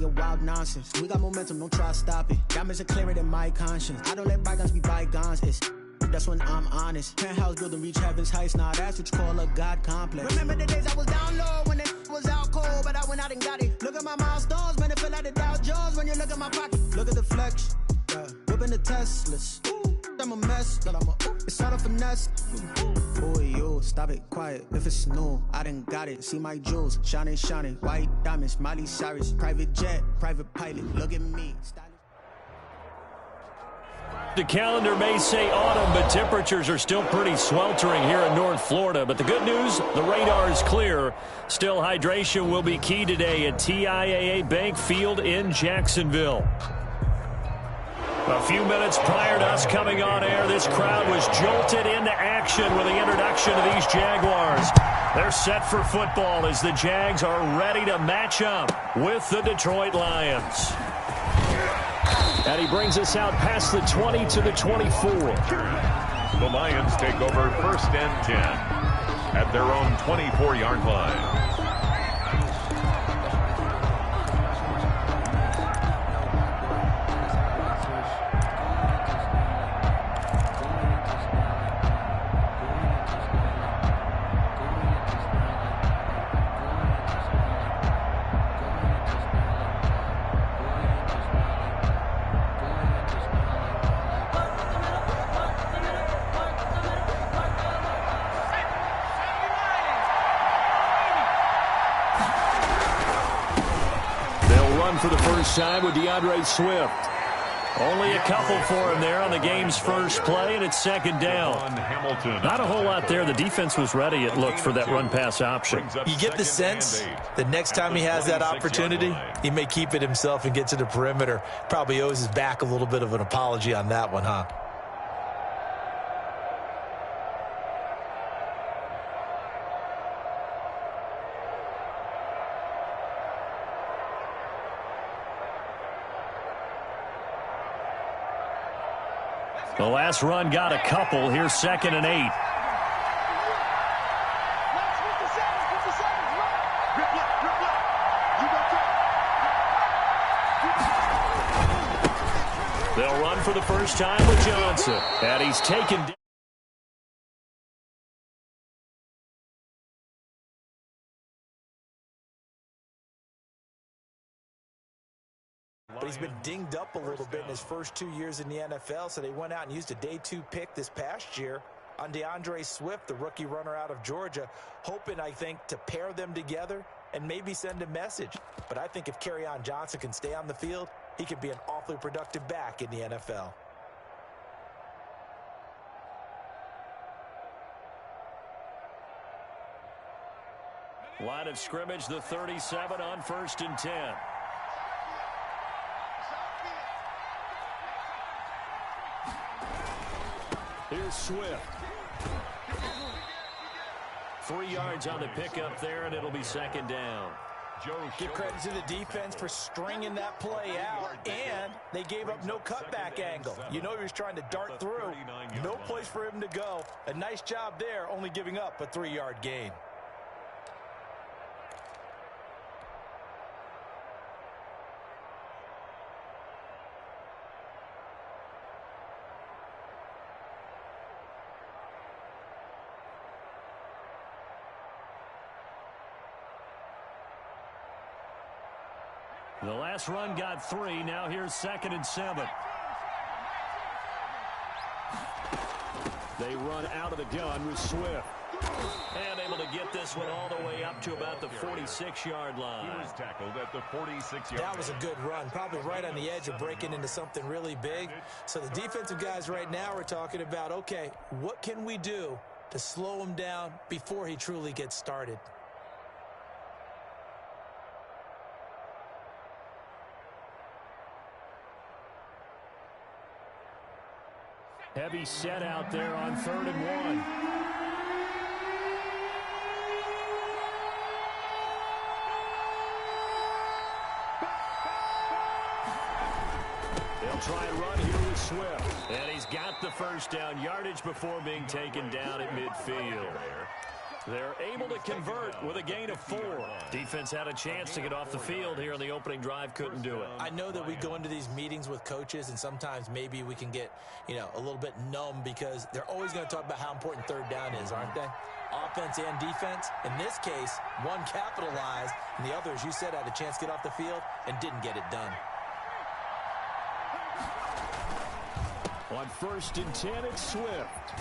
your wild nonsense. We got momentum, don't try to stop it. Diamonds are clearer than my conscience. I don't let bygones be bygones. That's when I'm honest. Penthouse building, reach heaven's heights. Nah, that's what you call a God complex. Remember the days I was down low when it was out cold, but I went out and got it. Look at my milestones, man, it feel like the Dow Jones when you look at my pocket. Look at the flex, whipping the Teslas. I'm a mess, but it's all a finesse. Boy, yo, stop it, quiet. If it's new, I done got it. See my jewels, shining, shining. White diamonds, Miley Cyrus. Private jet, private pilot. Look at me. The calendar may say autumn, but temperatures are still pretty sweltering here in North Florida. But the good news, the radar is clear. Still, hydration will be key today at TIAA Bank Field in Jacksonville. A few minutes prior to us coming on air, this crowd was jolted into action with the introduction of these Jaguars. They're set for football as the Jags are ready to match up with the Detroit Lions. And he brings us out past the 20 to the 24. The Lions take over 1st and 10 at their own 24-yard line. For the first time with Swift. Only a couple for him there on the game's first play, and it's 2nd down. Not a whole lot there. The defense was ready, it looked, for that run-pass option. You get the sense that next time he has that opportunity, he may keep it himself and get to the perimeter. Probably owes his back a little bit of an apology on that one, huh? The last run got a couple. Here's 2nd and 8. They'll run for the first time with Johnson. And he's taken down. But he's been dinged up a little bit in his first 2 years in the NFL, so they went out and used a day 2 pick this past year on Swift, the rookie runner out of Georgia, hoping, I think, to pair them together and maybe send a message. But I think if Kerryon Johnson can stay on the field, he could be an awfully productive back in the NFL. Line of scrimmage, the 37 on 1st and 10. Here's Swift. 3 yards on the pickup there, and it'll be 2nd down. Give credit to the defense for stringing that play out, and they gave up no cutback angle. You know he was trying to dart through. No place for him to go. A nice job there, only giving up a 3-yard gain. The last run got 3. Now here's 2nd and 7. They run out of the gun with Swift. And able to get this one all the way up to about the 46-yard line. He was tackled at the 46-yard line. That was a good run, probably right on the edge of breaking into something really big. So the defensive guys right now are talking about, okay, what can we do to slow him down before he truly gets started? Heavy set out there on 3rd and 1. They'll try and run here with Swift. And he's got the first down, yardage before being taken down at midfield. They're able to convert with a gain of 4. Defense had a chance to get off the field here on the opening drive, couldn't do it. I know that we go into these meetings with coaches, and sometimes maybe we can get, a little bit numb because they're always going to talk about how important third down is, aren't they? Offense and defense. In this case, one capitalized, and the other, as you said, had a chance to get off the field and didn't get it done. On 1st and 10, it's Swift.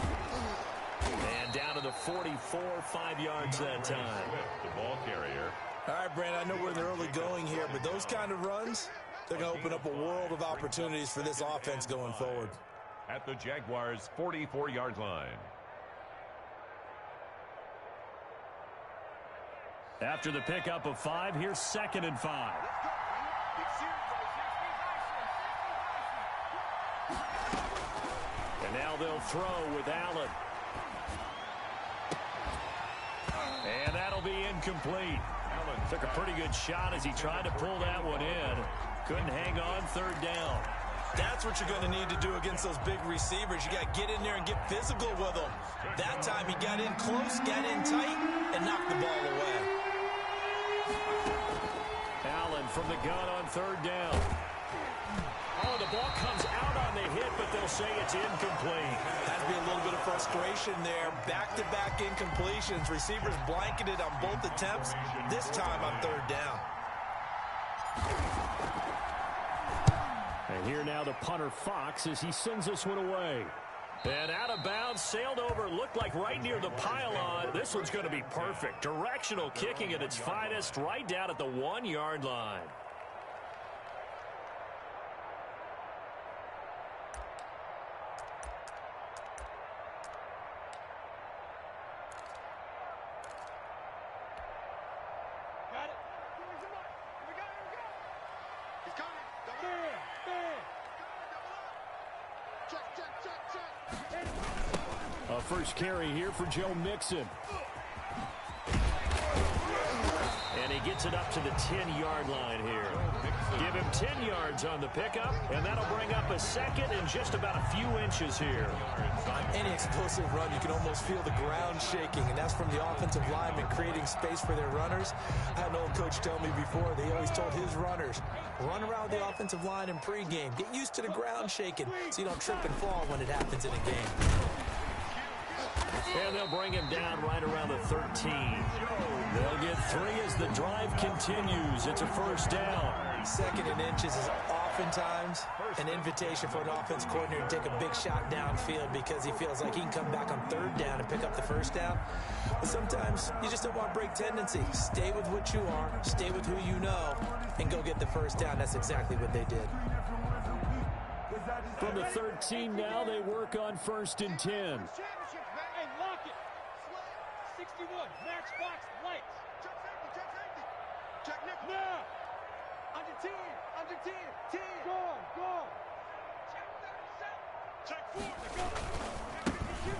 And down to the 44, 5 yards that time. The ball carrier. All right, Brandon, I know we're in the early going here, but those kind of runs, they're going to open up a world of opportunities for this offense going forward. At the Jaguars' 44-yard line. After the pickup of 5, here's 2nd and 5. And now they'll throw with Allen. And that'll be incomplete. Allen took a pretty good shot as he tried to pull that one in. Couldn't hang on 3rd down. That's what you're going to need to do against those big receivers. You got to get in there and get physical with them. That time he got in close, got in tight, and knocked the ball away. Allen from the gun on 3rd down. Oh, the ball comes out on the hit, but they'll say it's incomplete. Had to be a little bit of frustration there. Back-to-back incompletions. Receivers blanketed on both attempts, this time on 3rd down. And here now the punter Fox as he sends this one away. And out of bounds, sailed over, looked like right near the pylon. This one's going to be perfect. Directional kicking at its finest, right down at the 1-yard line. First carry here for Joe Mixon. And he gets it up to the 10-yard line here. Give him 10 yards on the pickup, and that'll bring up a 2nd and just about a few inches here. On any explosive run, you can almost feel the ground shaking, and that's from the offensive linemen creating space for their runners. I had an old coach tell me before, they always told his runners, run around the offensive line in pregame. Get used to the ground shaking so you don't trip and fall when it happens in a game. And they'll bring him down right around the 13. They'll get 3 as the drive continues. It's a 1st down. 2nd and inches is oftentimes an invitation for an offense coordinator to take a big shot downfield because he feels like he can come back on 3rd down and pick up the 1st down. But sometimes you just don't want break tendency. Stay with what you are, stay with who you know, and go get the 1st down. That's exactly what they did. From the 13 now, they work on 1st and 10. 61, match box, lights. Check safety. Check nickel. Now. Under 10, 10. Go. Check 4, go.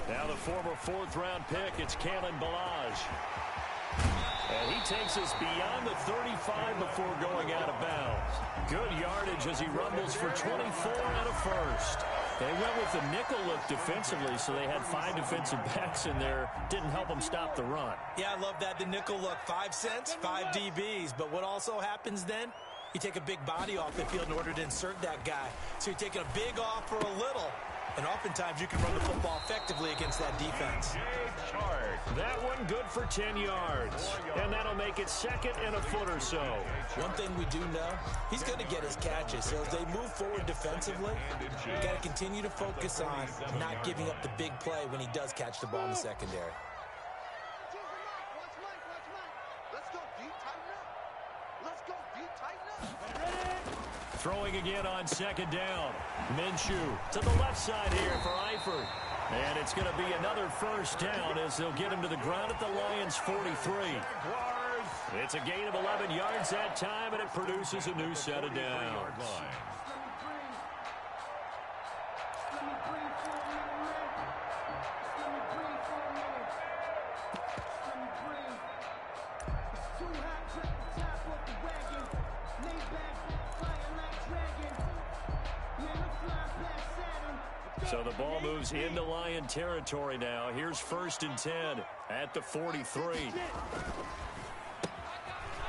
Now the former 4th-round pick, it's Kalen Ballage. And he takes us beyond the 35 before going out of bounds. Good yardage as he rumbles for 24 and a 1st. They went with the nickel look defensively, so they had 5 defensive backs in there. Didn't help them stop the run. Yeah, I love that, the nickel look. 5 cents, 5 DBs. But what also happens then, you take a big body off the field in order to insert that guy. So you're taking a big off for a little. And oftentimes you can run the football effectively against that defense. That one good for 10 yards. And that'll make it 2nd and a foot or so. One thing we do know, he's going to get his catches. So as they move forward defensively, you got to continue to focus on not giving up the big play when he does catch the ball in the secondary. Throwing again on 2nd down. Minshew to the left side here for Eifert. And it's going to be another 1st down as they'll get him to the ground at the Lions' 43. It's a gain of 11 yards that time, and it produces a new set of downs. So the ball moves into Lion territory now. Here's 1st and 10 at the 43.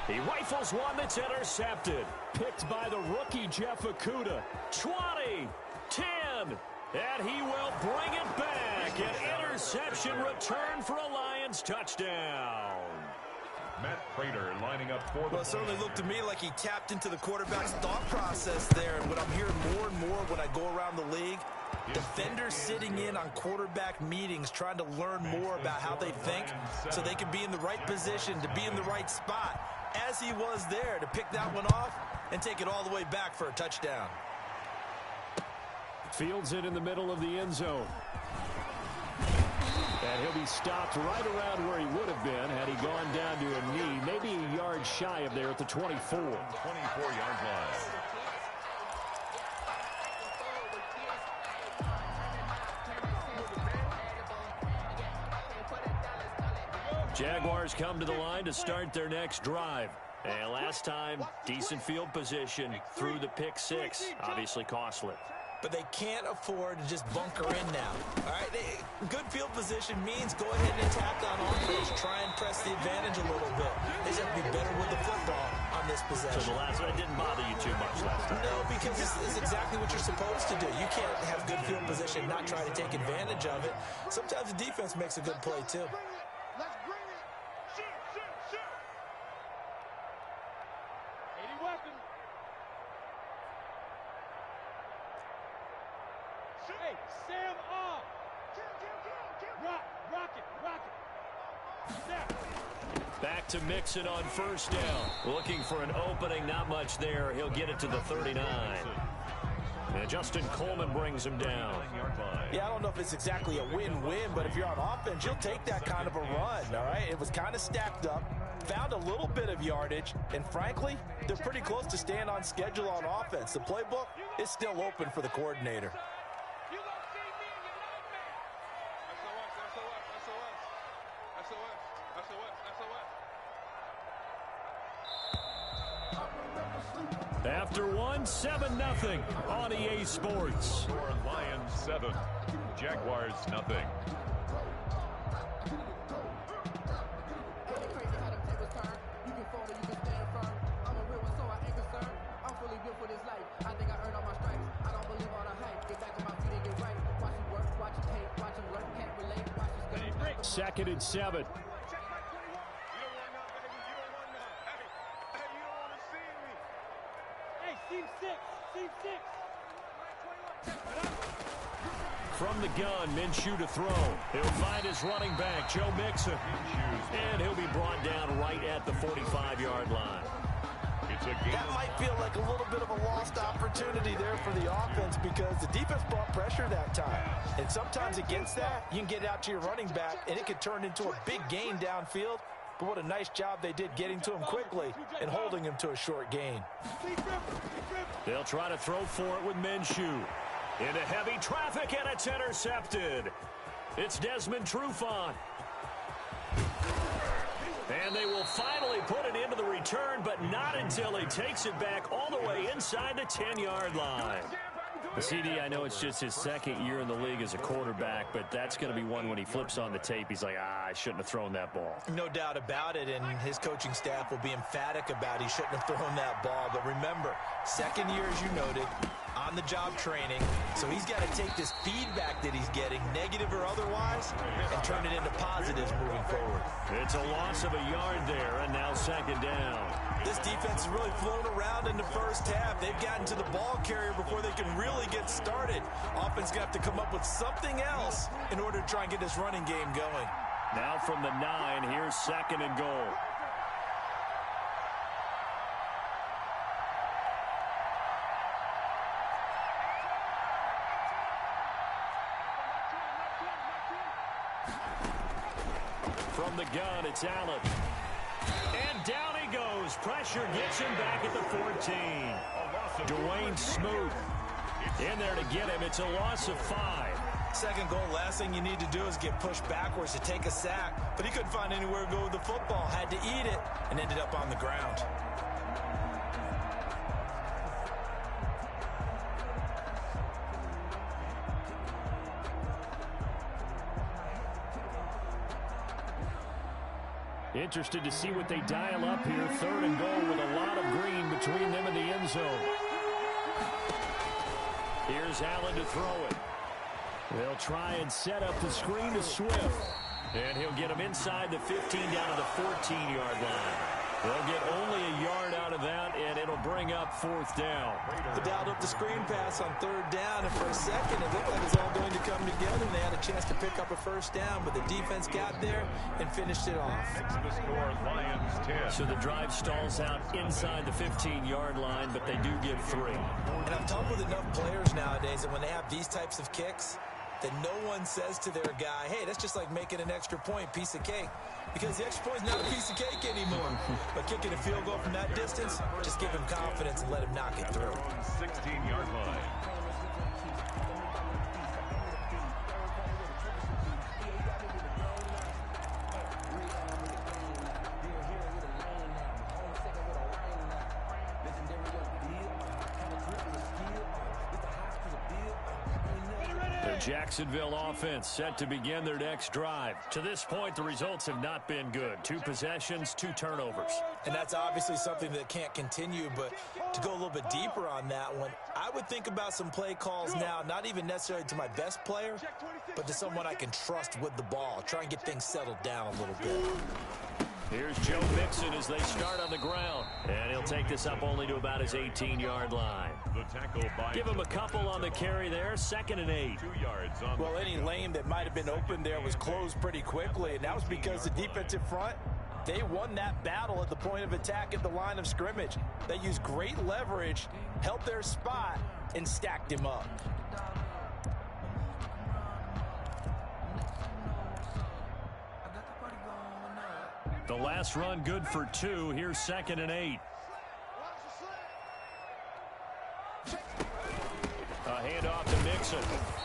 He rifles one that's intercepted. Picked by the rookie Jeff Okudah. 20, 10, and he will bring it back. An interception return for a Lions touchdown. Matt Prater lining up for the... Well, it certainly looked to me like he tapped into the quarterback's thought process there. And what I'm hearing more and more when I go around the league, defenders sitting in on quarterback meetings trying to learn more about how they think so they can be in the right position to be in the right spot, as he was there to pick that one off and take it all the way back for a touchdown. Fields it in the middle of the end zone. And he'll be stopped right around where he would have been had he gone down to a knee, maybe a yard shy of there at the 24. 24-yard line. Jaguars come to the line to start their next drive. And last time, decent field position through the pick six. Obviously costly. But they can't afford to just bunker in now. All right, good field position means go ahead and attack on offense. Try and press the advantage a little bit. They just have to be better with the football on this possession. So the last one didn't bother you too much last time. No, because this is exactly what you're supposed to do. You can't have good field position, not try to take advantage of it. Sometimes the defense makes a good play, too. Let's bring it. Shoot. 80 weapons. Hey, Sam off. Rock it. Snap. Back to Mixon on 1st down. Looking for an opening, not much there. He'll get it to the 39. And Justin Coleman brings him down. Yeah, I don't know if it's exactly a win-win, but if you're on offense, you'll take that kind of a run, all right? It was kind of stacked up, found a little bit of yardage, and frankly, they're pretty close to staying on schedule on offense. The playbook is still open for the coordinator. After one, 7-0 on EA Sports. Score Lions 7, Jaguars nothing. Second and 7. From the gun, Minshew to throw. He'll find his running back, Joe Mixon. And he'll be brought down right at the 45-yard line. That might feel like a little bit of a lost opportunity there for the offense because the defense brought pressure that time. And sometimes against that, you can get out to your running back, and it could turn into a big gain downfield. But what a nice job they did getting to him quickly and holding him to a short gain. They'll try to throw for it with Minshew. Into heavy traffic, and it's intercepted. It's Desmond Trufant. And they will finally put it into the return, but not until he takes it back all the way inside the 10-yard line. The CD, I know it's just his second year in the league as a quarterback, but that's going to be one when he flips on the tape. He's like, I shouldn't have thrown that ball. No doubt about it, and his coaching staff will be emphatic about he shouldn't have thrown that ball. But remember, second year, as you noted, on-the-job training, so he's got to take this feedback that he's getting, negative or otherwise, and turn it into positives moving forward. It's a loss of a yard there, and now second down. This defense has really flown around in the first half. They've gotten to the ball carrier before they can really get started. Offense going to have to come up with something else in order to try and get this running game going. Now from the 9, here's second and goal. From the gun, it's Allen. And down he goes. Pressure gets him back at the 14. Dwayne Smoot in there to get him. It's a loss of 5. Second goal, last thing you need to do is get pushed backwards to take a sack. But he couldn't find anywhere to go with the football. Had to eat it and ended up on the ground. Interested to see what they dial up here. 3rd and goal with a lot of green between them and the end zone. Here's Allen to throw it. They'll try and set up the screen to Swift. And he'll get him inside the 15 down to the 14-yard line. They'll get only a yard out of that, and it'll bring up 4th down. They dialed up the screen pass on 3rd down, and for a second it looked like it was all going to come together, and they had a chance to pick up a 1st down, but the defense got there and finished it off. The score, Lions 10. So the drive stalls out inside the 15-yard line, but they do get 3. And I've talked with enough players nowadays that when they have these types of kicks, that no one says to their guy, hey, that's just like making an extra point, piece of cake. Because the extra point is not a piece of cake anymore. But kicking a field goal from that distance, just give him confidence and let him knock it through. 16-yard line. Jacksonville offense set to begin their next drive. To this point, the results have not been good. 2 possessions, 2 turnovers. And that's obviously something that can't continue, but to go a little bit deeper on that one, I would think about some play calls now, not even necessarily to my best player, but to someone I can trust with the ball. Try and get things settled down a little bit. Here's Joe Mixon as they start on the ground. And he'll take this up only to about his 18-yard line. The tackle by Give him a couple on the carry there. 2nd and 8. 2 yards on Well, any lane that might have been open there was closed pretty quickly, and that was because the defensive front, they won that battle at the point of attack at the line of scrimmage. They used great leverage, held their spot, and stacked him up. The last run good for 2. Here's 2nd and 8. A handoff to Mixon.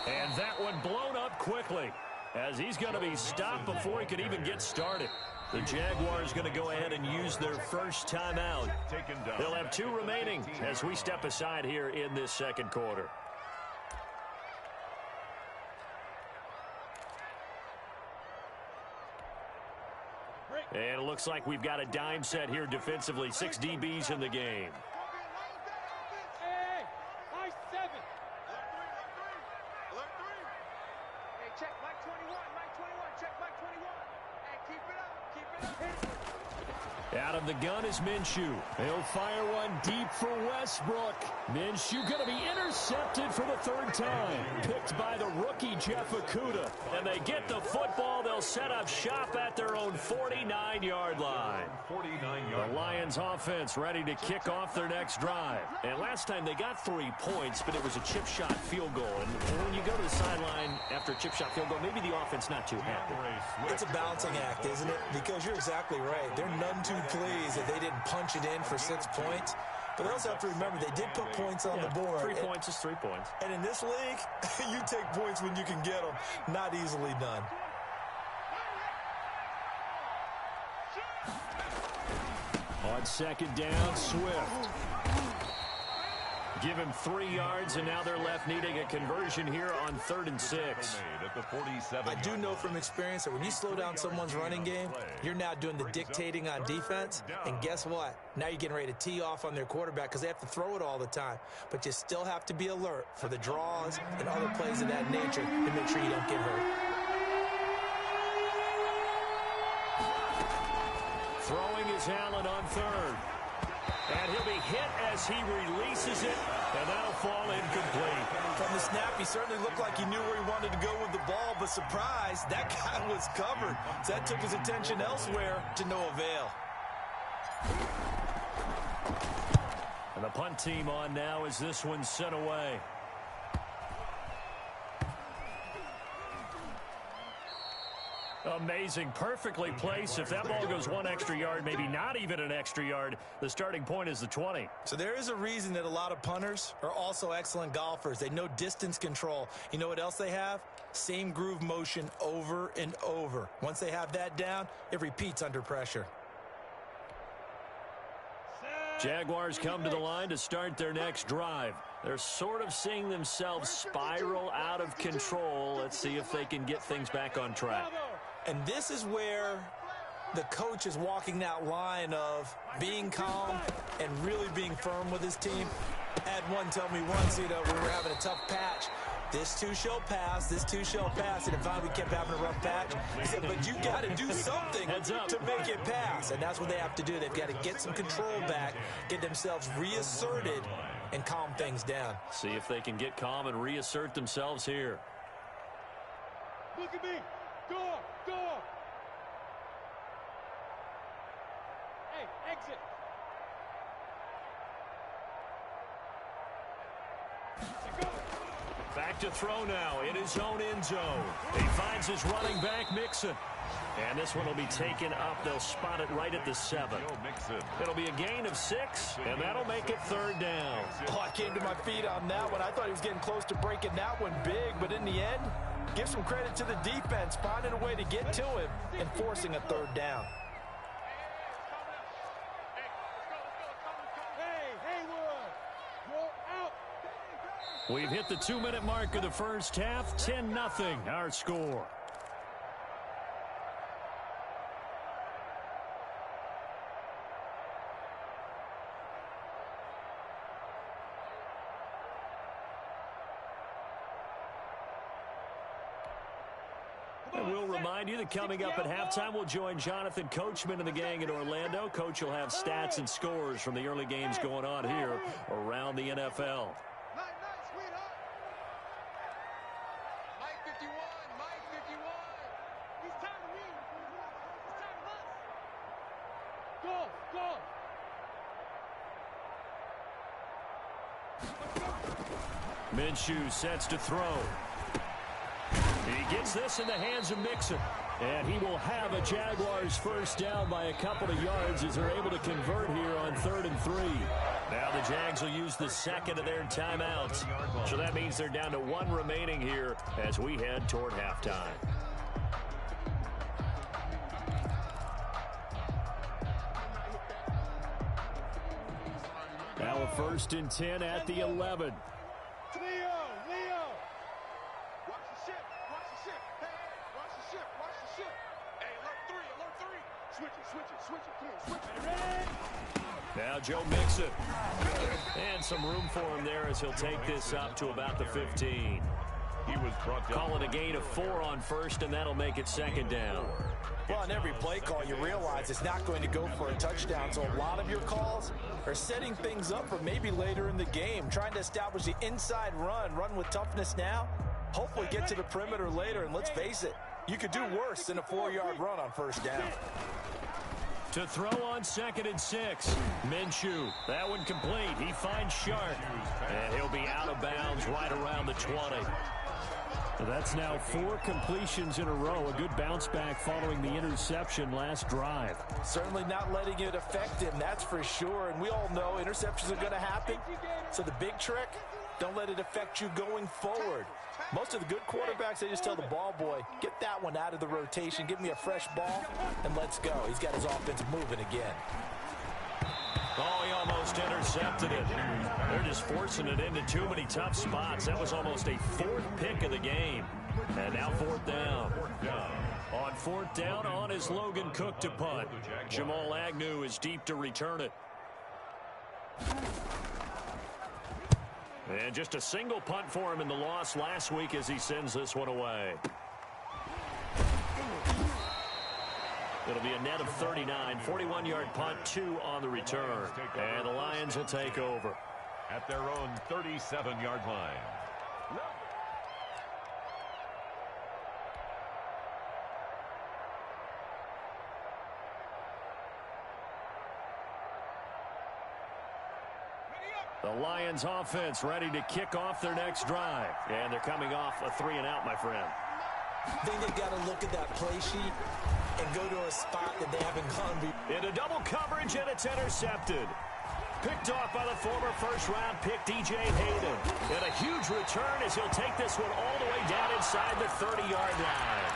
And that one blown up quickly as he's going to be stopped before he could even get started. The Jaguars going to go ahead and use their first timeout. They'll have 2 remaining as we step aside here in this 2nd quarter. And it looks like we've got a dime set here defensively. 6 DBs in the game. Hey, nice 7. Alert 3. Hey, check Mike 21. Mike 21. Check Mike 21. Hey, keep it up. Keep it up. Out of the gun is Minshew. He'll fire one deep for Westbrook. Minshew going to be intercepted for the 3rd time. Picked by the rookie Jeff Okudah. And they get the football. They'll set up shop at their own 49-yard line. 49-yard. The Lions offense ready to kick off their next drive. And last time they got 3 points, but it was a chip shot field goal. And when you go to the sideline after a chip shot field goal, maybe the offense not too happy. It's a balancing act, isn't it? Because you're exactly right. They're none too pleased that they didn't punch it in for 6 points. But they also have to remember they did put points on the board. 3 points is 3 points. And in this league, you take points when you can get them. Not easily done. On 2nd down, Swift. Give him 3 yards, and now they're left needing a conversion here on 3rd and 6. I do know from experience that when you slow down someone's running game, you're now doing the dictating on defense. And guess what? Now you're getting ready to tee off on their quarterback because they have to throw it all the time. But you still have to be alert for the draws and other plays of that nature to make sure you don't get hurt. Throwing is Allen on 3rd. And he'll be hit as he releases it, and that'll fall incomplete. From the snap, he certainly looked like he knew where he wanted to go with the ball, but surprise, that guy was covered. So that took his attention elsewhere to no avail. And the punt team on now as this one's sent away. Amazing, perfectly placed. If that ball goes 1 extra yard, maybe not even an extra yard, the starting point is the 20. So there is a reason that a lot of punters are also excellent golfers. They know distance control. You know what else they have? Same groove motion over and over. Once they have that down, it repeats under pressure. Jaguars come to the line to start their next drive. They're sort of seeing themselves spiral out of control. Let's see if they can get things back on track. And this is where the coach is walking that line of being calm and really being firm with his team. I had one tell me once, you know, we were having a tough patch. This too shall pass, this too shall pass. And if we kept having a rough patch, he said, but you got to do something to make it pass. And that's what they have to do. They've got to get some control back, get themselves reasserted, and calm things down. See if they can get calm and reassert themselves here. Look at me. Go. Hey, exit. Back to throw now in his own end zone. He finds his running back, Mixon. And this one will be taken up. They'll spot it right at the 7. It'll be a gain of 6, and that'll make it 3rd down. Oh, I came to my feet on that one. I thought he was getting close to breaking that one big, but in the end, give some credit to the defense, finding a way to get to him and forcing a 3rd down. We've hit the 2-minute mark of the first half. 10-0, our score. And we'll remind you that coming up at halftime, we'll join Jonathan Coachman and the gang in Orlando. Coach will have stats and scores from the early games going on here around the NFL. Minshew sets to throw. He gets this in the hands of Mixon. And he will have a Jaguars first down by a couple of yards as they're able to convert here on 3rd and 3. Now the Jags will use the second of their timeouts. So that means they're down to 1 remaining here as we head toward halftime. Now a 1st and 10 at the 11. Leo. Watch the ship. Hey, watch the ship. Hey, alert 3. Switch it. Come on, Now Joe Mixon. And some room for him there as he'll take this up to about the 15. He was brought down. Calling a gain of 4 on 1st, and that'll make it 2nd down. Well, on every play call, you realize it's not going to go for a touchdown, so a lot of your calls are setting things up for maybe later in the game, trying to establish the inside run with toughness now, hopefully get to the perimeter later, and let's face it, you could do worse than a 4-yard run on 1st down. To throw on 2nd and 6, Minshew, that one complete. He finds Sharp, and he'll be out of bounds right around the 20. That's now 4 completions in a row. A good bounce back following the interception last drive. Certainly not letting it affect him, that's for sure. And we all know interceptions are going to happen. So the big trick, don't let it affect you going forward. Most of the good quarterbacks, they just tell the ball boy, get that one out of the rotation, give me a fresh ball, and let's go. He's got his offense moving again. Oh, he almost intercepted it. They're just forcing it into too many tough spots. That was almost a 4th pick of the game. And now 4th down. On 4th down, on is Logan Cook to punt. Jamal Agnew is deep to return it. And just a single punt for him in the loss last week as he sends this one away. It'll be a net of 39, 41-yard punt, 2 on the return. And the Lions will take over. At their own 37-yard line. The Lions offense ready to kick off their next drive. And they're coming off a 3-and-out, my friend. I think they've got to look at that play sheet and go to a spot that they haven't gone before. Into double coverage, and it's intercepted. Picked off by the former first-round pick, DJ Hayden. And a huge return as he'll take this one all the way down inside the 30-yard line.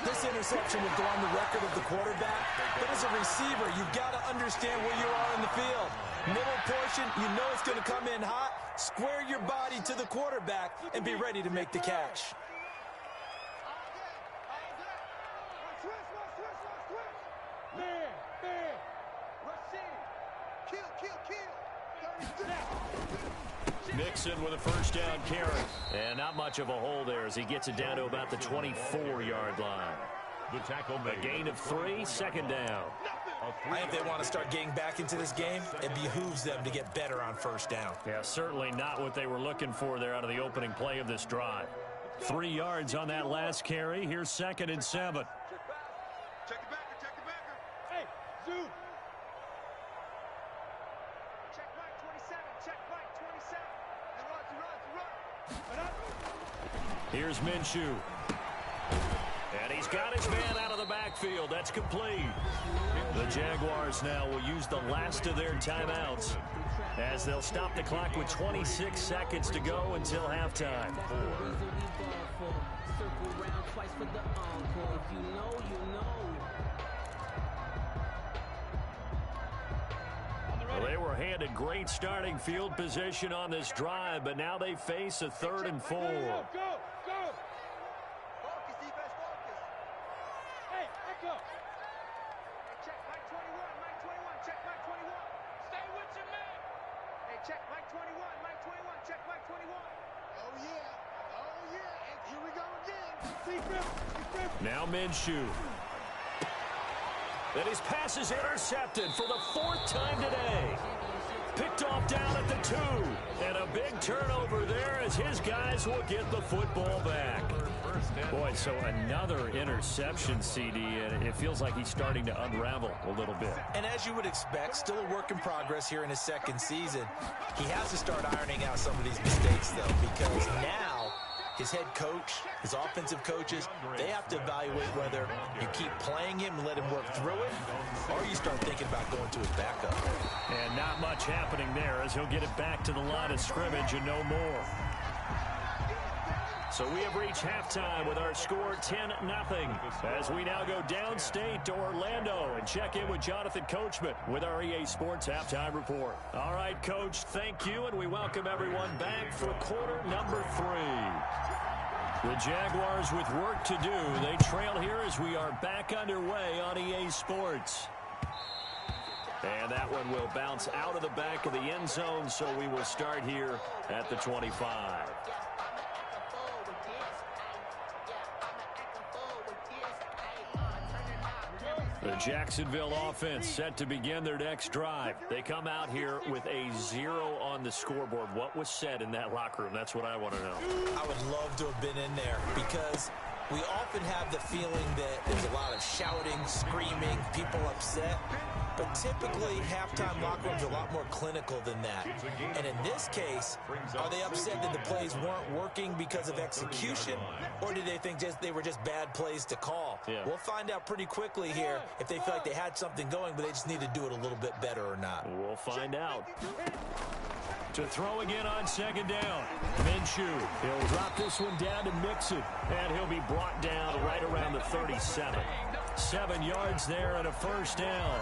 This interception will go on the record of the quarterback, but as a receiver, you've got to understand where you are in the field. Middle portion, you know it's going to come in hot. Square your body to the quarterback and be ready to make the catch. Mixon with a first down carry. And not much of a hole there as he gets it down to about the 24-yard line. The tackle made. A gain of 3, second down. I think they want to start getting back into this game. It behooves them to get better on first down. Yeah, certainly not what they were looking for there out of the opening play of this drive. 3 yards on that last carry. Here's 2nd and 7. Check the backer, check the backer. Hey, zoom. Check right 27, check right 27. He runs. Here's Minshew. And he's got his man out of the backfield. That's complete. The Jaguars now will use the last of their timeouts as they'll stop the clock with 26 seconds to go until halftime. Well, they were handed great starting field position on this drive, but now they face a 3rd and 4. Go. Check Mike 21, Mike 21, check Mike 21. Oh yeah, and here we go again. Now Minshew. And his pass is intercepted for the 4th time today. Picked off down at the 2. And a big turnover there as his guys will get the football back. Boy, so another interception, CD, and it feels like he's starting to unravel a little bit. And as you would expect, still a work in progress here in his 2nd season. He has to start ironing out some of these mistakes, though, because now his head coach, his offensive coaches, they have to evaluate whether you keep playing him and let him work through it, or you start thinking about going to his backup. And not much happening there as he'll get it back to the line of scrimmage and no more. So we have reached halftime with our score 10-0 as we now go downstate to Orlando and check in with Jonathan Coachman with our EA Sports Halftime Report. All right, Coach, thank you, and we welcome everyone back for quarter number 3. The Jaguars with work to do. They trail here as we are back underway on EA Sports. And that one will bounce out of the back of the end zone, so we will start here at the 25. The Jacksonville offense set to begin their next drive. They come out here with a 0 on the scoreboard. What was said in that locker room? That's what I want to know. I would love to have been in there because we often have the feeling that there's a lot of shouting, screaming, people upset. But typically, halftime locker rooms are a lot more clinical than that. And in this case, are they upset that the plays weren't working because of execution? Or did they think they were just bad plays to call? Yeah. We'll find out pretty quickly here if they feel like they had something going, but they just need to do it a little bit better or not. We'll find out. To throw again on 2nd down. Minshew. He'll drop this one down to Mixon. And he'll be brought down right around the 37. 7 yards there and a first down.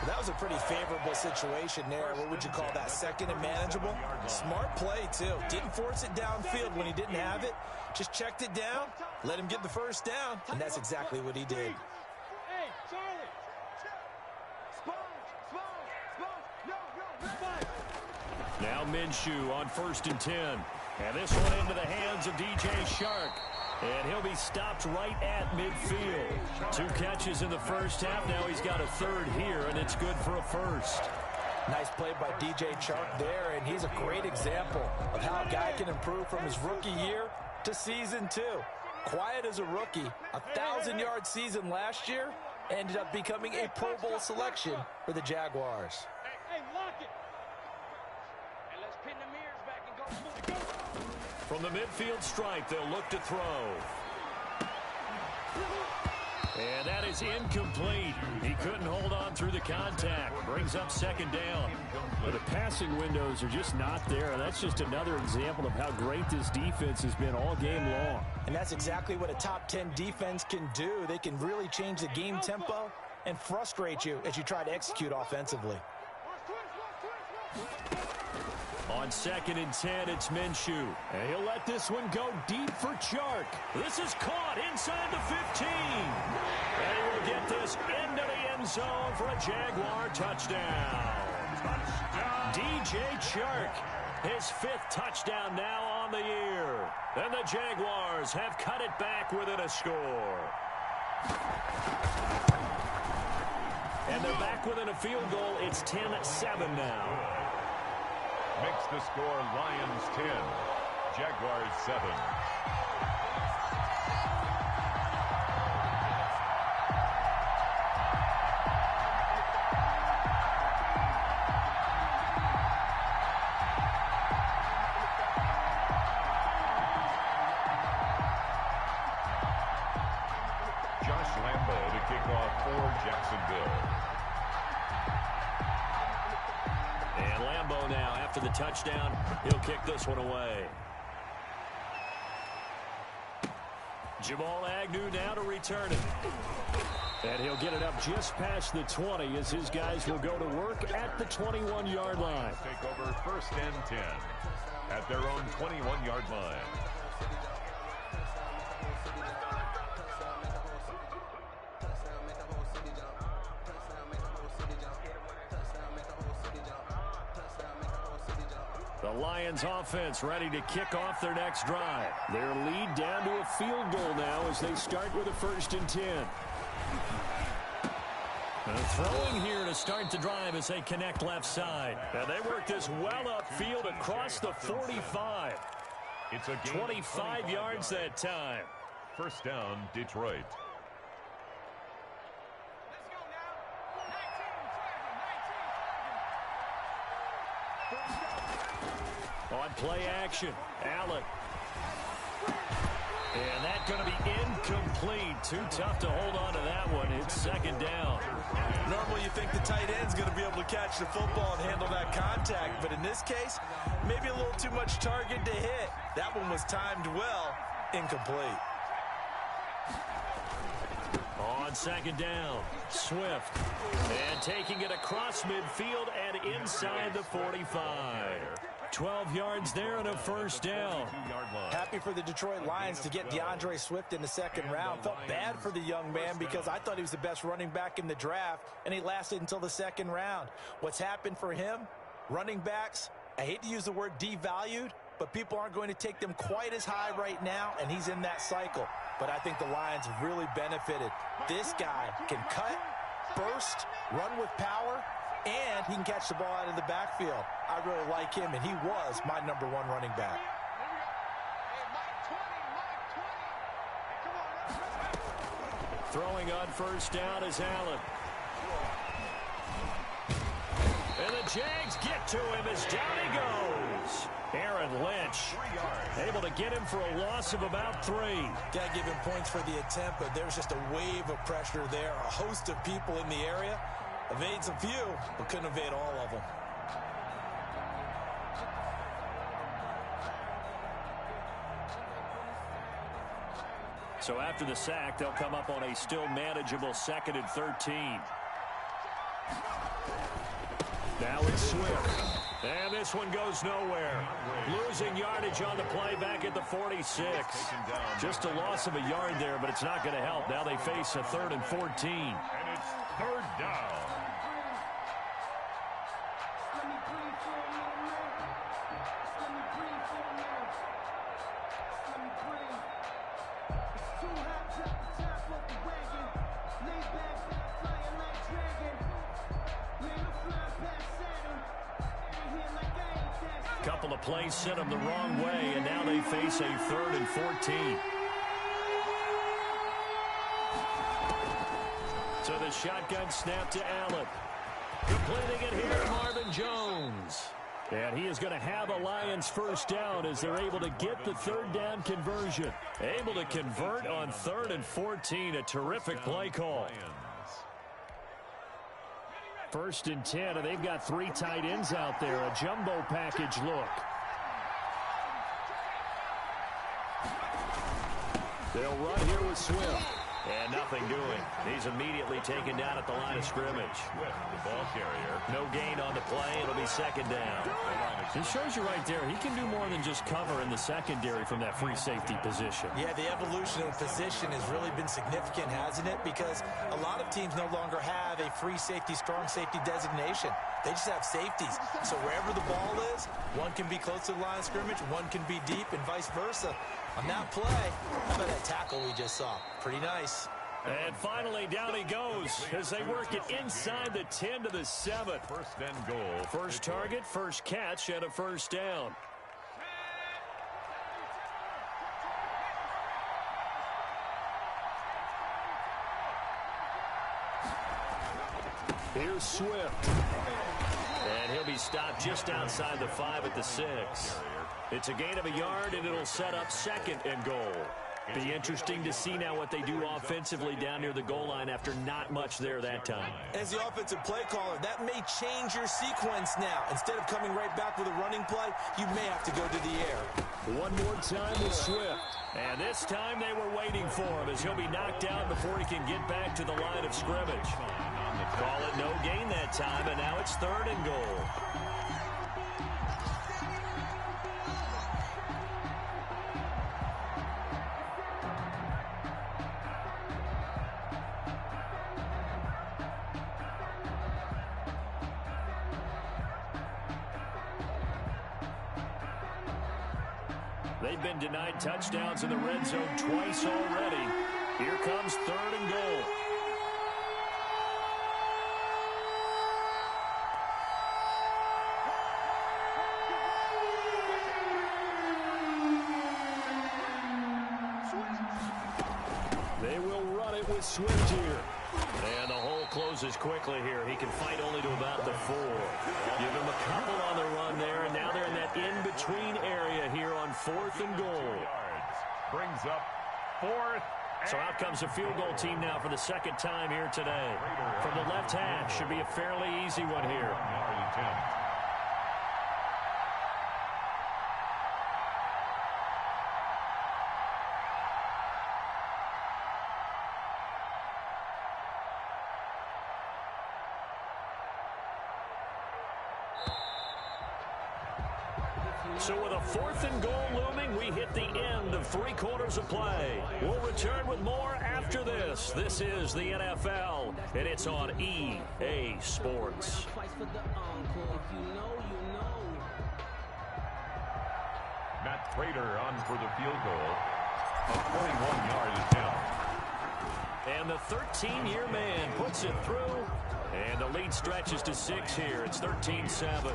That was a pretty favorable situation there. What would you call that? 2nd and manageable? Smart play, too. Didn't force it downfield when he didn't have it. Just checked it down, let him get the first down, and that's exactly what he did. Hey, Charlie. Now Minshew on 1st and 10. And this one into the hands of DJ Shark. And he'll be stopped right at midfield. 2 catches in the first half. Now he's got a 3rd here, and it's good for a first. Nice play by DJ Chark there, and he's a great example of how a guy can improve from his rookie year to season 2. Quiet as a rookie, 1,000-yard season last year, ended up becoming a Pro Bowl selection for the Jaguars. Hey, lock it. And let's pin the mirrors back and go. From the midfield stripe, they'll look to throw. And that is incomplete. He couldn't hold on through the contact. Brings up 2nd down. But the passing windows are just not there. That's just another example of how great this defense has been all game long. And that's exactly what a top 10 defense can do. They can really change the game tempo and frustrate you as you try to execute offensively. On 2nd and 10, it's Minshew. And he'll let this one go deep for Chark. This is caught inside the 15. And he will get this across into the end zone for a Jaguar touchdown. DJ Chark, his 5th touchdown now on the year. And the Jaguars have cut it back within a score. And they're back within a field goal. It's 10-7 now. Makes the score Lions 10, Jaguars 7. And Lambeau now, after the touchdown, he'll kick this one away. Jamal Agnew now to return it. And he'll get it up just past the 20 as his guys will go to work at the 21-yard line. Take over 1st and 10 at their own 21-yard line. The Lions offense ready to kick off their next drive. Their lead down to a field goal now as they start with a 1st and 10. Throwing here to start the drive as they connect left side. And they work this well upfield across the 45. It's a 25 yards that time. 1st down, Detroit. On play action, Allen. And that's going to be incomplete. Too tough to hold on to that one. It's 2nd down. Normally you think the tight end's going to be able to catch the football and handle that contact, but in this case, maybe a little too much target to hit. That one was timed well, incomplete. On 2nd down, Swift. And taking it across midfield and inside the 45. 12 yards there and a 1st down. Happy for the Detroit Lions to get DeAndre Swift in the 2nd round. Felt bad for the young man because I thought he was the best running back in the draft, and he lasted until the 2nd round. What's happened for him? Running backs, I hate to use the word devalued, but people aren't going to take them quite as high right now, and he's in that cycle. But I think the Lions have really benefited. This guy can cut, burst, run with power, and he can catch the ball out of the backfield. I really like him, and he was my #1 running back. Throwing on 1st down is Allen. And the Jags get to him as down he goes. Aaron Lynch able to get him for a loss of about 3. Got to give him points for the attempt, but there's just a wave of pressure there. A host of people in the area. Evades a few, but couldn't evade all of them. So after the sack, they'll come up on a still manageable 2nd and 13. Now it's Swift. And this one goes nowhere. Losing yardage on the play back at the 46. Just a loss of a yard there, but it's not going to help. Now they face a 3rd and 14. And it's 3rd down. Couple of plays sent them the wrong way, and now they face a 3rd and 14. So the shotgun snap to Allen. Completing it here, Marvin Jones. And he is going to have a Lions 1st down as they're able to get the 3rd down conversion. Able to convert on 3rd and 14. A terrific play call. 1st and 10, and they've got 3 tight ends out there. A jumbo package look. They'll run here with Swift. And nothing doing. He's immediately taken down at the line of scrimmage. The ball carrier. No gain on the play. It'll be second down. He shows you right there, he can do more than just cover in the secondary from that free safety position. Yeah, the evolution of position has really been significant, hasn't it? Because a lot of teams no longer have a free safety, strong safety designation. They just have safeties. So wherever the ball is, one can be close to the line of scrimmage, one can be deep, and vice versa. On that play, how about that tackle we just saw? Pretty nice. And finally, down he goes as they work it inside the 10 to the 7. First and goal. First target, first catch, and a first down. Here's Swift. And he'll be stopped just outside the 5 at the 6. It's a gain of a yard, and it'll set up second and goal. Be interesting to see now what they do offensively down near the goal line after not much there that time. As the offensive play caller, that may change your sequence now. Instead of coming right back with a running play, you may have to go to the air. One more time with Swift. And this time they were waiting for him as he'll be knocked out before he can get back to the line of scrimmage. Call it no gain that time, and now it's third and goal. They've been denied touchdowns in the red zone twice already. Here comes third and goal. They will run it with Swift here. And the hole closes quickly here. He can fight only to about the 4. Give him a couple on the run there, and now they're in that in-between area here on 4th and goal. Brings up 4th. So out comes the field goal team now for the second time here today. From the left hash, should be a fairly easy one here. So with a 4th and goal looming, we hit the end of 3 quarters of play. We'll return with more after this. This is the NFL, and it's on EA Sports. Matt Prater on for the field goal. A 41-yard attempt. And the 13-year man puts it through. And the lead stretches to 6 here. It's 13-7.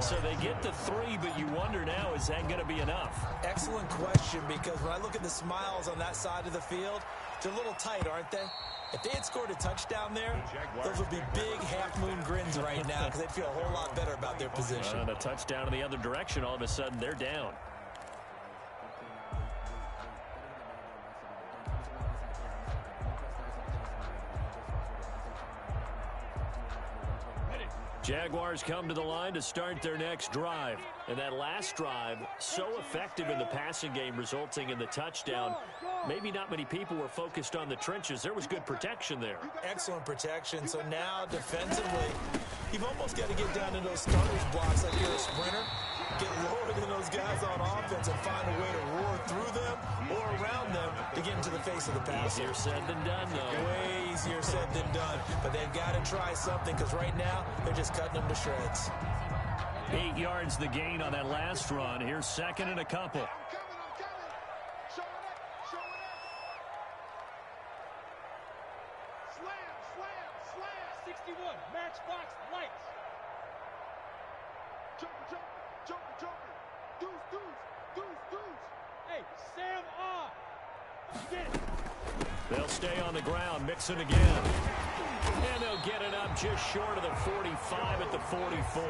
So they get to 3, but you wonder now, is that going to be enough? Excellent question, because when I look at the smiles on that side of the field, they're a little tight, aren't they? If they had scored a touchdown there, those would be big half-moon grins right now because they'd feel a whole lot better about their position. And a touchdown in the other direction, all of a sudden they're down. Jaguars come to the line to start their next drive. And that last drive, so effective in the passing game, resulting in the touchdown. Maybe not many people were focused on the trenches. There was good protection there. Excellent protection. So now, defensively, you've almost got to get down in those starters blocks like you're a sprinter. Get lower than those guys on offense and find a way to roar through them or around them to get into the face of the passer. Easier said than done, though. Way easier said than done. But they've got to try something because right now they're just cutting them to shreds. 8 yards the gain on that last run. Here's second and a couple. I'm coming. Show it up. Slam. 61, matchbox lights. Joker. Deuce. Hey, Sam off. Get it. They'll stay on the ground, Mixon again. And they'll get it up just short of the 45 at the 44.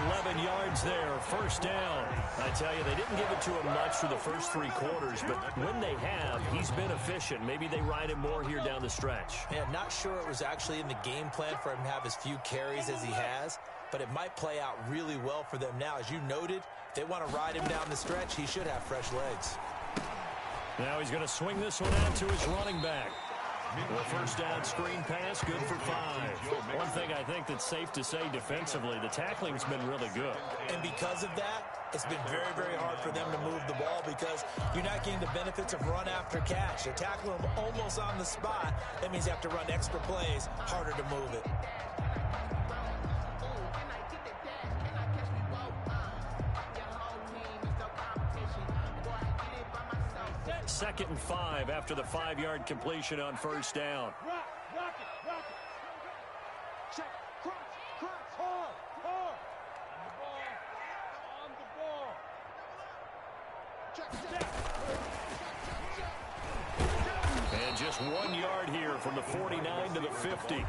11 yards there, first down. I tell you, they didn't give it to him much for the first 3 quarters, but when they have, he's been efficient. Maybe they ride him more here down the stretch. Yeah, not sure it was actually in the game plan for him to have as few carries as he has, but it might play out really well for them now. As you noted, if they want to ride him down the stretch, he should have fresh legs. Now he's going to swing this one out to his running back. The first down screen pass, good for 5. One thing I think that's safe to say defensively, the tackling's been really good. And because of that, it's been very, very hard for them to move the ball because you're not getting the benefits of run after catch. They're tackling them almost on the spot. That means you have to run extra plays, harder to move it. Second and 5 after the 5-yard completion on first down. Rock it. Check, crunch, hard. On the ball. Check. And just 1 yard here from the 49 to the 50.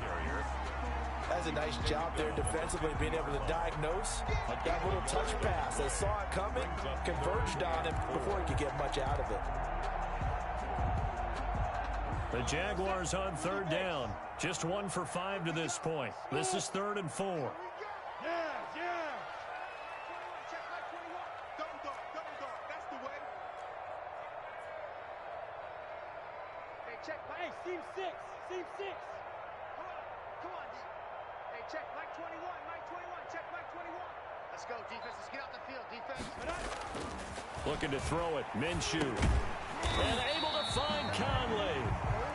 That's a nice job there defensively, being able to diagnose that little touch pass. They saw it coming, converged on him before he could get much out of it. The Jaguars on third down. Just 1 for 5 to this point. This is 3rd and 4. Yeah. Check like 21. Double dog. That's the way. Hey, check. Hey, seam 6. Come on, D. Hey, check Mike 21. Check Mike 21. Let's go, defense. Let's get out the field, defense. Looking to throw it. Minshew. And able to find Conley.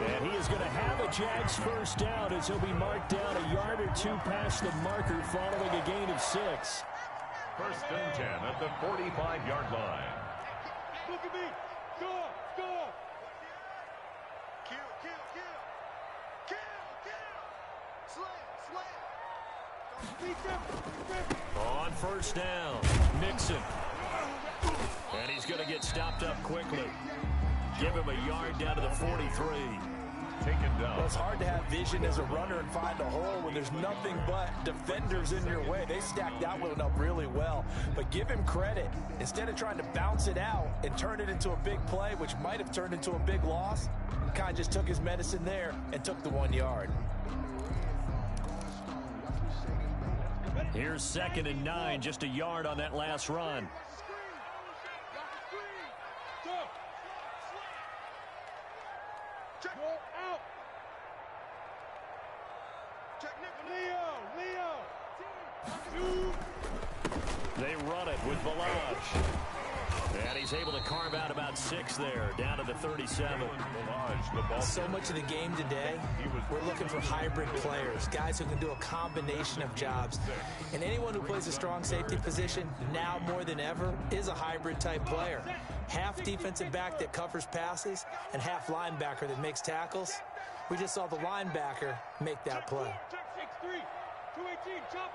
And he is going to have a Jags first down as he'll be marked down a yard or 2 past the marker following a gain of 6. First and 10 at the 45-yard line. Look at me. Score. Kill. Slam. On first down, Mixon. And he's going to get stopped up quickly. Give him a yard down to the 43. Taken down. Well, it's hard to have vision as a runner and find a hole when there's nothing but defenders in your way. They stacked that one up really well. But give him credit. Instead of trying to bounce it out and turn it into a big play, which might have turned into a big loss, he kind of just took his medicine there and took the 1 yard. Here's 2nd and 9, just a yard on that last run. Go out. Check Leo. They run it with Balaj. And he's able to carve out about 6 there, down to the 37. So much of the game today, we're looking for hybrid players, guys who can do a combination of jobs. And anyone who plays a strong safety position, now more than ever, is a hybrid type player. Half defensive back that covers passes and half linebacker that makes tackles. We just saw the linebacker make that play. 6'3", 218, chop.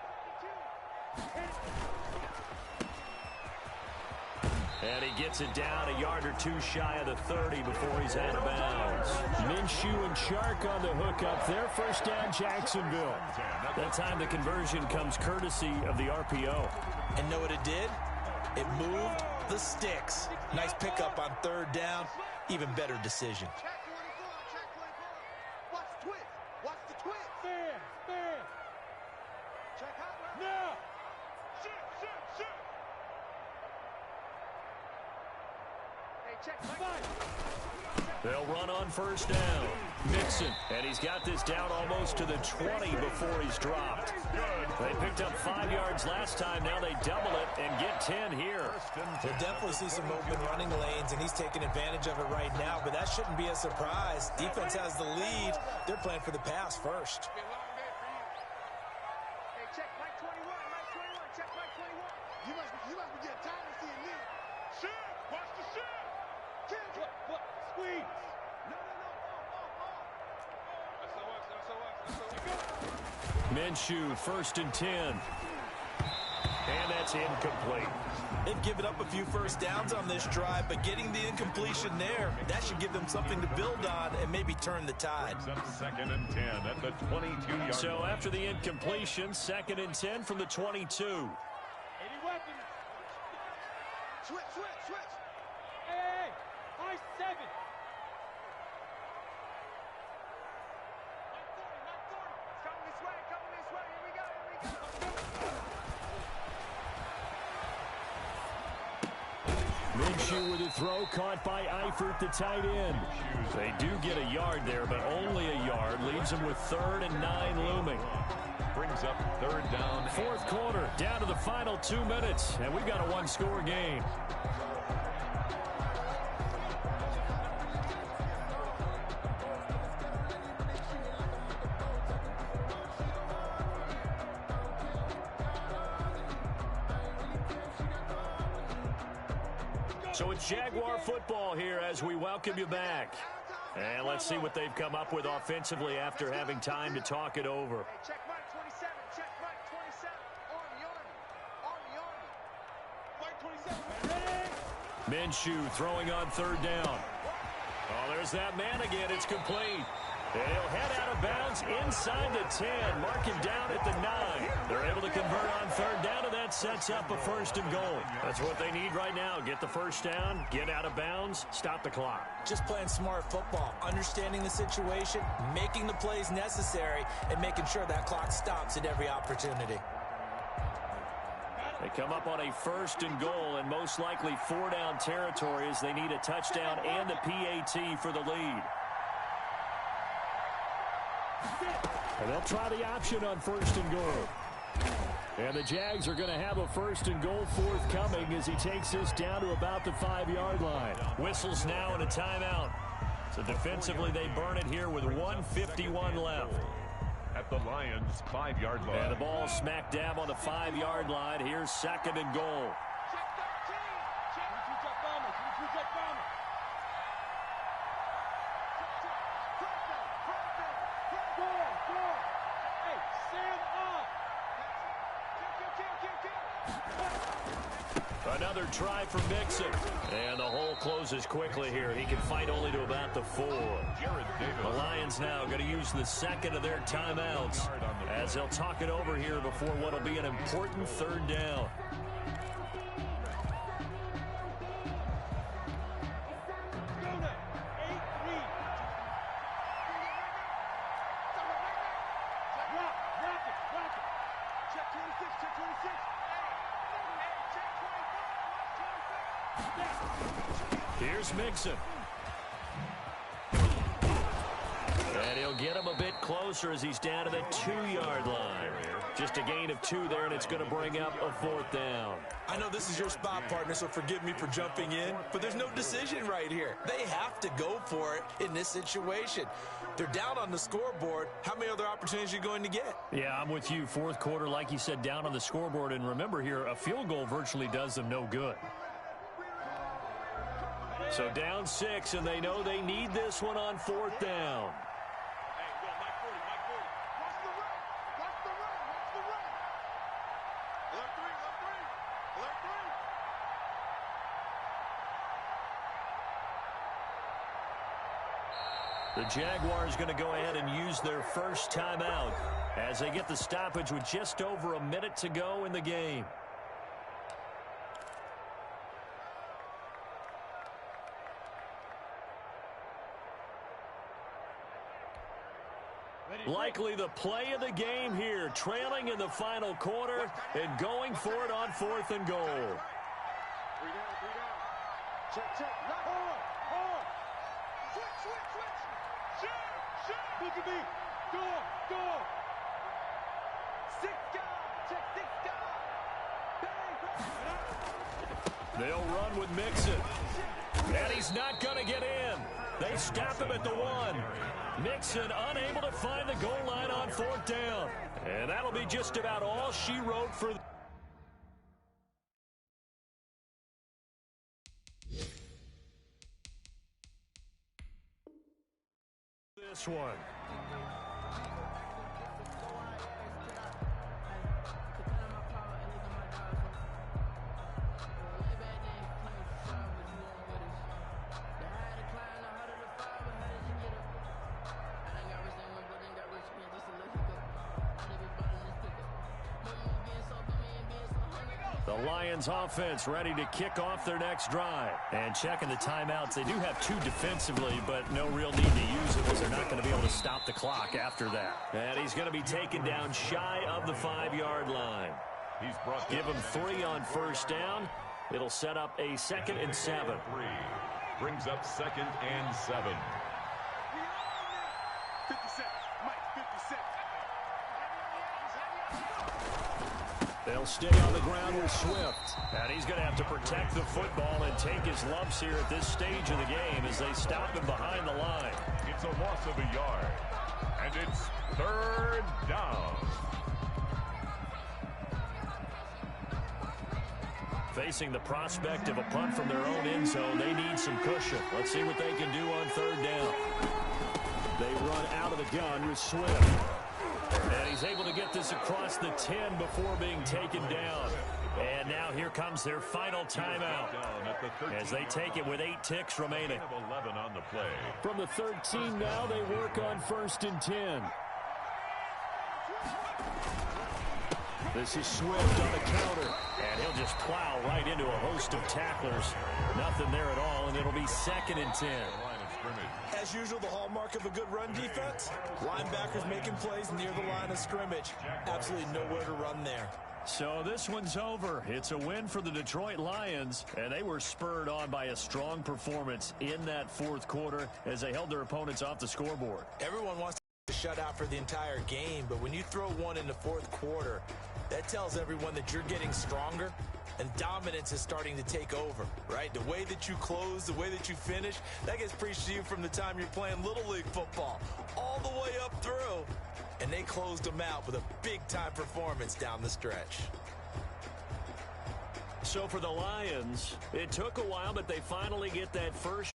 And he gets it down a yard or 2 shy of the 30 before he's out of bounds. Minshew and Chark on the hookup. Their first down, Jacksonville. That time the conversion comes courtesy of the RPO. And know what it did? It moved the sticks. Nice pickup on 3rd down. Even better decision. Check 24. Watch the twist. Watch the twist. Stand. Check hot. Now. Shoot. Hey, check Mike. They'll run on first down. Mixon, and he's got this down almost to the 20 before he's dropped. They picked up 5 yards last time. Now they double it and get 10 here. We'll definitely see some open running lanes, and he's taking advantage of it right now, but that shouldn't be a surprise. Defense has the lead. They're playing for the pass first. Hey, check Mike 21. Check Mike 21. You must be getting tired of seeing me. Shit. Watch the shit. Kill. What? Squeeze. No. Minshew, 1st and 10. And that's incomplete. They've given up a few first downs on this drive, but getting the incompletion there, that should give them something to build on and maybe turn the tide. 2nd and 10 at the 22-yard So line. after the incompletion, 2nd and 10 from the 22. 80 weapons. Switch. Hey. High 7. Mike 40. Coming this way. Here we go. Minshew with a throw caught by Eifert, the tight end. They do get a yard there, but only a yard. Leaves them with 3rd and 9 looming. Brings up 3rd down. Fourth quarter, down to the final 2 minutes, and we've got a one-score game. So it's Jaguar football here as we welcome you back. And let's see what they've come up with offensively after having time to talk it over. Check Mike 27, check Mike 27. Army, Mike 27. Minshew throwing on 3rd down. Oh, there's that man again. It's complete. And he'll head out of bounds inside the 10, marking down at the 9. They're able to convert on 3rd down, and that sets up a 1st and goal. That's what they need right now. Get the 1st down, get out of bounds, stop the clock. Just playing smart football, understanding the situation, making the plays necessary, and making sure that clock stops at every opportunity. They come up on a 1st and goal, and most likely 4-down territory as they need a touchdown and a PAT for the lead. And they'll try the option on 1st and goal. And the Jags are going to have a 1st and goal forthcoming as he takes this down to about the 5-yard line. Whistles now and a timeout. So defensively they burn it here with 1:51 left. At the Lions' 5-yard line. And the ball smack dab on the 5-yard line. Here's 2nd and goal. Another try for Mixon. And the hole closes quickly here. He can fight only to about the 4. The Lions now going to use the 2nd of their timeouts as they'll talk it over here before what will be an important 3rd down. Here's Mixon. And he'll get him a bit closer as he's down to the 2-yard line. Just a gain of 2 there, and it's going to bring up a 4th down. I know this is your spot, partner, so forgive me for jumping in, but there's no decision right here. They have to go for it in this situation. They're down on the scoreboard. How many other opportunities are you going to get? Yeah, I'm with you. Fourth quarter, like you said, down on the scoreboard. And remember here, a field goal virtually does them no good. So down 6, and they know they need this one on 4th down. The Jaguars going to go ahead and use their first timeout as they get the stoppage with just over a minute to go in the game. Likely the play of the game here, trailing in the final quarter and going for it on 4th and goal. 3 down, 3 down. Check, check. Hold. Switch. Shoot. Look at me. Go. 6 guys. Check 6 guys. Bang. They'll run with Mixon. And he's not going to get in. They stop him at the 1. Mixon unable to find the goal line on 4th down. And that'll be just about all she wrote for this one. The Lions offense ready to kick off their next drive. And checking the timeouts, they do have 2 defensively, but no real need to use them as they're not going to be able to stop the clock after that. And he's going to be taken down shy of the 5-yard line. He's brought Give him 3 on 1st down. It'll set up a 2nd and 7. Brings up 2nd and 7. 50 seconds. Mike, 50 seconds. They'll stay on the ground with Swift. And he's going to have to protect the football and take his lumps here at this stage of the game as they stop him behind the line. It's a loss of a yard. And it's 3rd down. Facing the prospect of a punt from their own end zone, they need some cushion. Let's see what they can do on 3rd down. They run out of the gun with Swift. And he's able to get this across the 10 before being taken down. And now here comes their final timeout as they take it with 8 ticks remaining. 11 on the play. From the 13 now, they work on 1st and 10. This is Swift on the counter. And he'll just plow right into a host of tacklers. Nothing there at all, and it'll be 2nd and 10. As usual, the hallmark of a good run defense, linebackers making plays near the line of scrimmage. Absolutely nowhere to run there. So this one's over. It's a win for the Detroit Lions, and they were spurred on by a strong performance in that 4th quarter as they held their opponents off the scoreboard. Everyone wants to shut out for the entire game, but when you throw one in the 4th quarter, that tells everyone that you're getting stronger and dominance is starting to take over, right? The way that you close, the way that you finish, that gets preached to you from the time you're playing Little League football all the way up through. And they closed them out with a big-time performance down the stretch. So for the Lions, it took a while, but they finally get that first